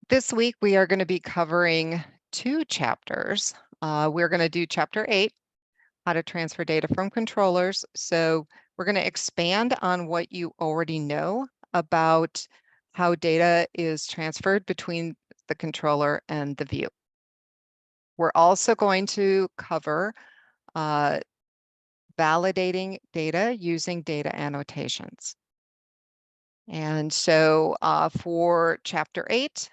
This week, we are going to be covering two chapters. We're going to do chapter 8, how to transfer data from controllers. So we're going to expand on what you already know about how data is transferred between the controller and the view. We're also going to cover validating data using data annotations. And so for chapter 8,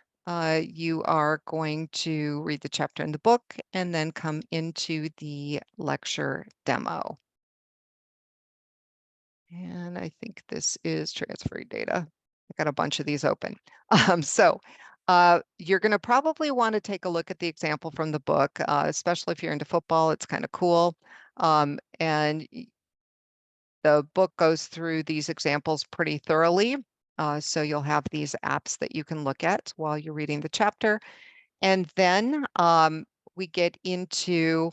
you are going to read the chapter in the book and then come into the lecture demo. And I think this is transferring data. I got a bunch of these open. You're going to probably want to take a look at the example from the book, especially if you're into football. It's kind of cool. And the book goes through these examples pretty thoroughly. So you'll have these apps that you can look at while you're reading the chapter. And then we get into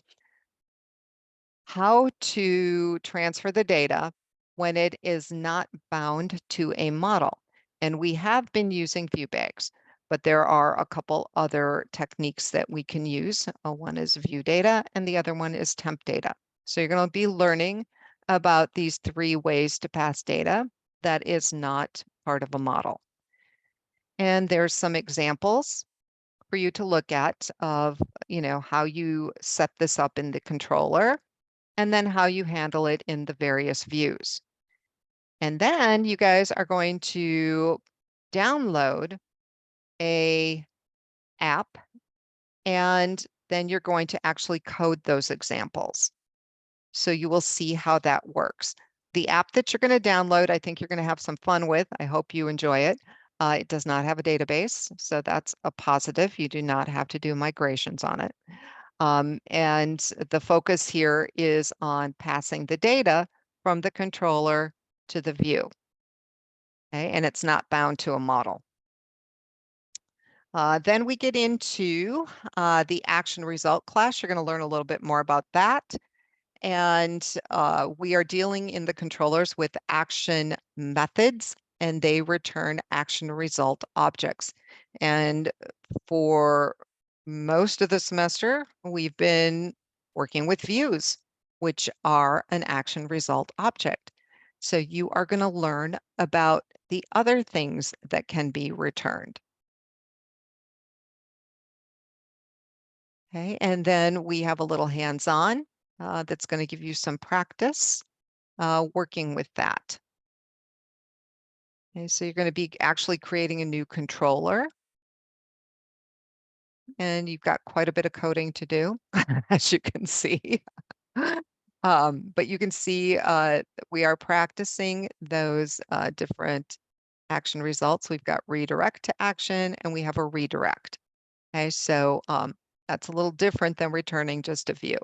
how to transfer the data when it is not bound to a model. And we have been using view bags, but there are a couple other techniques that we can use. One is view data and the other one is temp data. So you're going to be learning about these three ways to pass data that is not part of a model. And there's some examples for you to look at of, how you set this up in the controller and then how you handle it in the various views. And then you guys are going to download a app, and then you're going to actually code those examples. So you will see how that works. The app that you're going to download, I think you're going to have some fun with. I hope you enjoy it. It does not have a database, so that's a positive. You do not have to do migrations on it. And the focus here is on passing the data from the controller to the view. Okay, and it's not bound to a model. Then we get into the action result class. You're going to learn a little bit more about that. And we are dealing in the controllers with action methods, and they return action result objects. And for most of the semester, we've been working with views, which are an action result object. So you are going to learn about the other things that can be returned. Okay, and then we have a little hands-on that's going to give you some practice working with that. Okay, so you're going to be actually creating a new controller, and you've got quite a bit of coding to do, as you can see. But you can see we are practicing those different action results. We've got redirect to action, and we have a redirect. Okay, so that's a little different than returning just a view.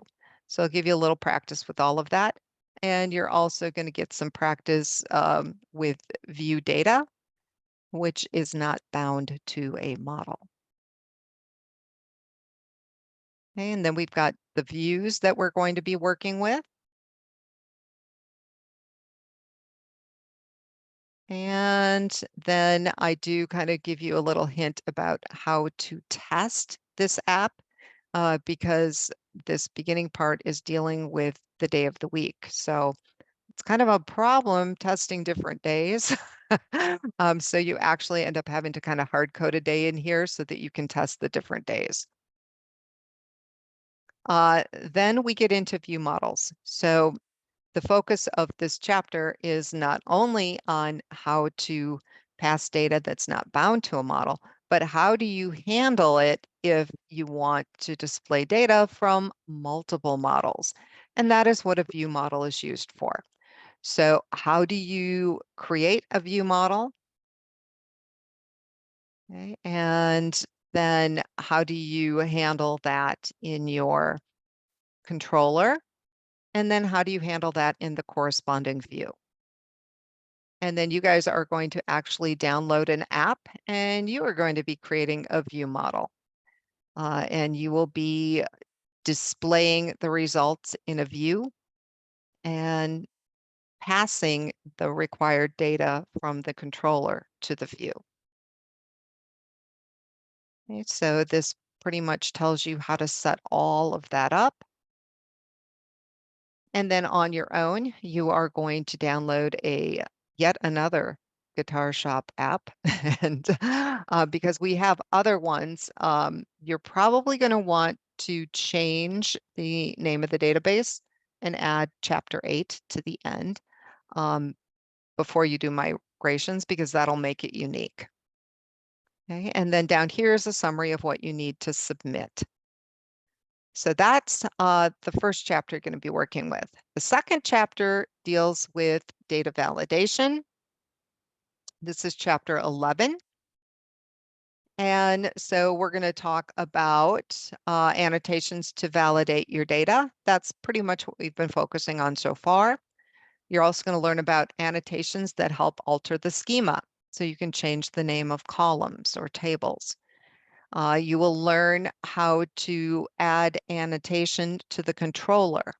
So I'll give you a little practice with all of that. And you're also going to get some practice with view data, which is not bound to a model. Okay, and then we've got the views that we're going to be working with. And then I do kind of give you a little hint about how to test this app because this beginning part is dealing with the day of the week. So it's kind of a problem testing different days. So you actually end up having to kind of hard code a day in here so that you can test the different days. Then we get into view models. So the focus of this chapter is not only on how to pass data that's not bound to a model, but how do you handle it if you want to display data from multiple models? And that is what a view model is used for. So how do you create a view model? Okay. And then how do you handle that in your controller? And then how do you handle that in the corresponding view? And then you guys are going to actually download an app and you are going to be creating a view model. And you will be displaying the results in a view and passing the required data from the controller to the view. Okay, so this pretty much tells you how to set all of that up. And then on your own, you are going to download yet another Guitar Shop app. And because we have other ones, you're probably going to want to change the name of the database and add chapter 8 to the end before you do migrations, because that'll make it unique. Okay, and then down here is a summary of what you need to submit. So that's the first chapter you're going to be working with. The second chapter deals with data validation. This is chapter 11. And so we're going to talk about annotations to validate your data. That's pretty much what we've been focusing on so far. You're also going to learn about annotations that help alter the schema. So you can change the name of columns or tables. You will learn how to add annotation to the controller.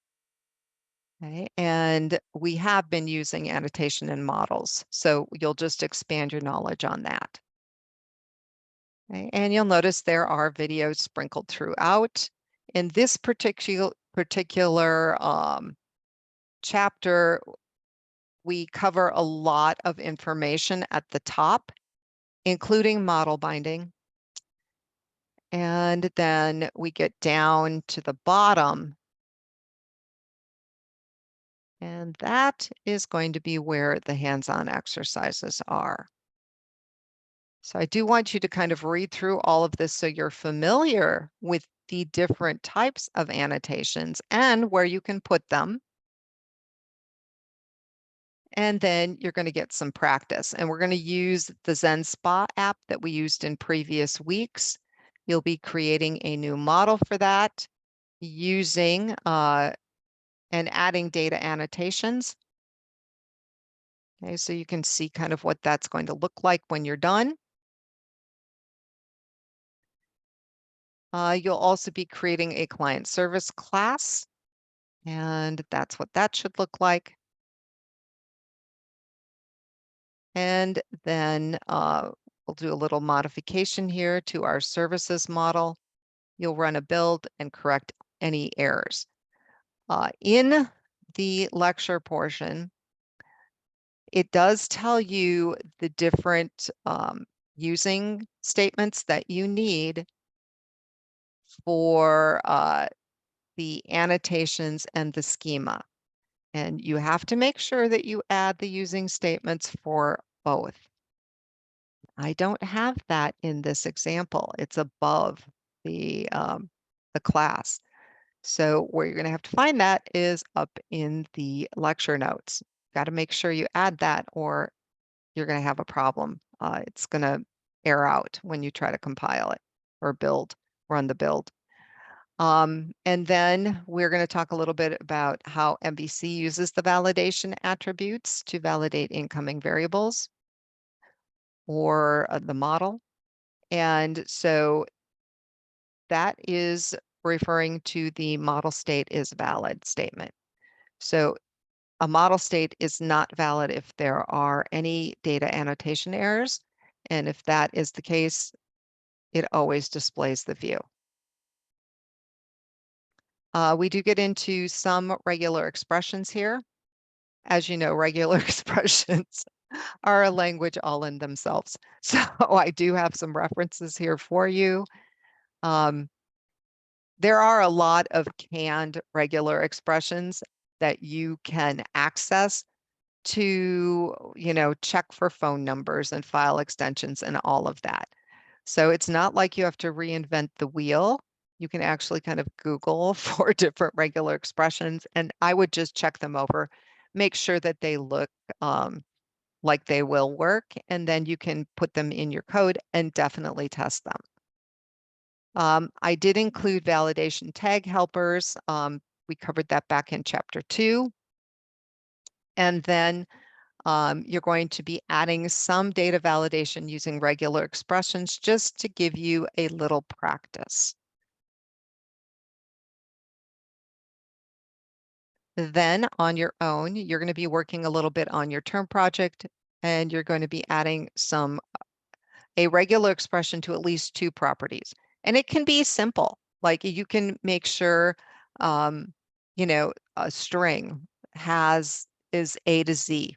Okay, and we have been using annotation in models, so you'll just expand your knowledge on that. Okay, and you'll notice there are videos sprinkled throughout. In this particular chapter, we cover a lot of information at the top, including model binding. And then we get down to the bottom, and that is going to be where the hands-on exercises are. So I do want you to kind of read through all of this so you're familiar with the different types of annotations and where you can put them. And then you're going to get some practice. And we're going to use the ZenSpa app that we used in previous weeks. You'll be creating a new model for that using and adding data annotations. Okay, so you can see kind of what that's going to look like when you're done. You'll also be creating a client service class, and that's what that should look like. And then we'll do a little modification here to our services model. You'll run a build and correct any errors. In the lecture portion, it does tell you the different using statements that you need for the annotations and the schema. And you have to make sure that you add the using statements for both. I don't have that in this example. It's above the class. So where you're going to have to find that is up in the lecture notes. Got to make sure you add that or you're going to have a problem. It's going to error out when you try to compile it or run the build. And then we're going to talk a little bit about how MVC uses the validation attributes to validate incoming variables or the model. And so that is referring to the model state is valid statement. So a model state is not valid if there are any data annotation errors. And if that is the case, it always displays the view. We do get into some regular expressions here. As you know, regular expressions are a language all in themselves. So I do have some references here for you. There are a lot of canned regular expressions that you can access to, check for phone numbers and file extensions and all of that. So it's not like you have to reinvent the wheel. You can actually kind of Google for different regular expressions, and I would just check them over, make sure that they look like they will work, and then you can put them in your code and definitely test them. I did include validation tag helpers. We covered that back in chapter 2. And then you're going to be adding some data validation using regular expressions just to give you a little practice. Then on your own, you're going to be working a little bit on your term project, and you're going to be adding some a regular expression to at least two properties. And it can be simple, like you can make sure, you know, a string is A to Z.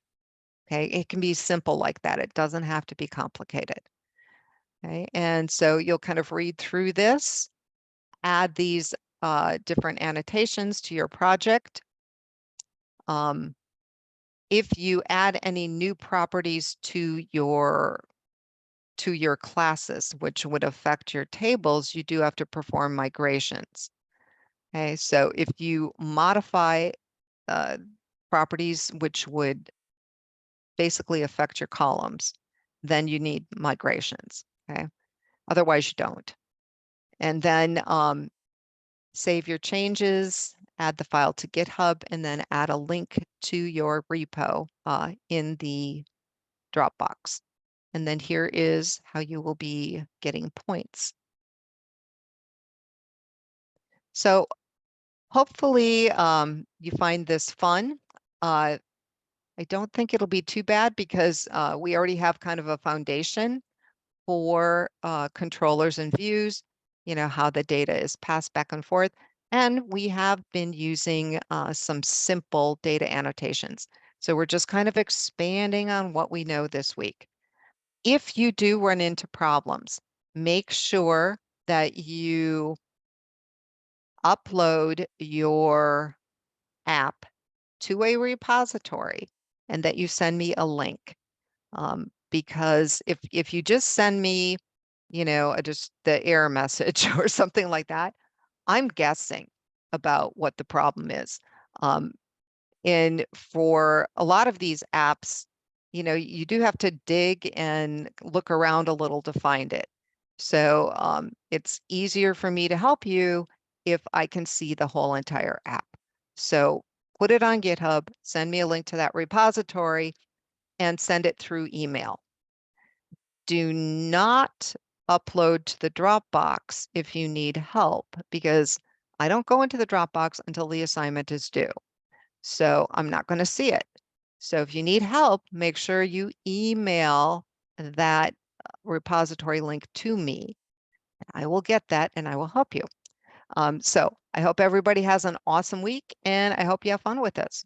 Okay, it can be simple like that. It doesn't have to be complicated. Okay, and so you'll kind of read through this, add these different annotations to your project. If you add any new properties to your classes, which would affect your tables, you do have to perform migrations. Okay, so if you modify properties which would basically affect your columns, then you need migrations. Okay, otherwise you don't. And then save your changes, add the file to GitHub, and then add a link to your repo in the Dropbox. And then here is how you will be getting points. So hopefully you find this fun. I don't think it'll be too bad because we already have kind of a foundation for controllers and views, you know, how the data is passed back and forth. And we have been using some simple data annotations. So we're just kind of expanding on what we know this week. If you do run into problems, make sure that you upload your app to a repository and that you send me a link. Because if you just send me, you know, just the error message or something like that, I'm guessing about what the problem is. And for a lot of these apps, you know, you do have to dig and look around a little to find it. So it's easier for me to help you if I can see the whole entire app. So put it on GitHub, send me a link to that repository, and send it through email. Do not upload to the Dropbox if you need help, because I don't go into the Dropbox until the assignment is due. So I'm not going to see it. So if you need help, make sure you email that repository link to me. I will get that and I will help you. So I hope everybody has an awesome week and I hope you have fun with this.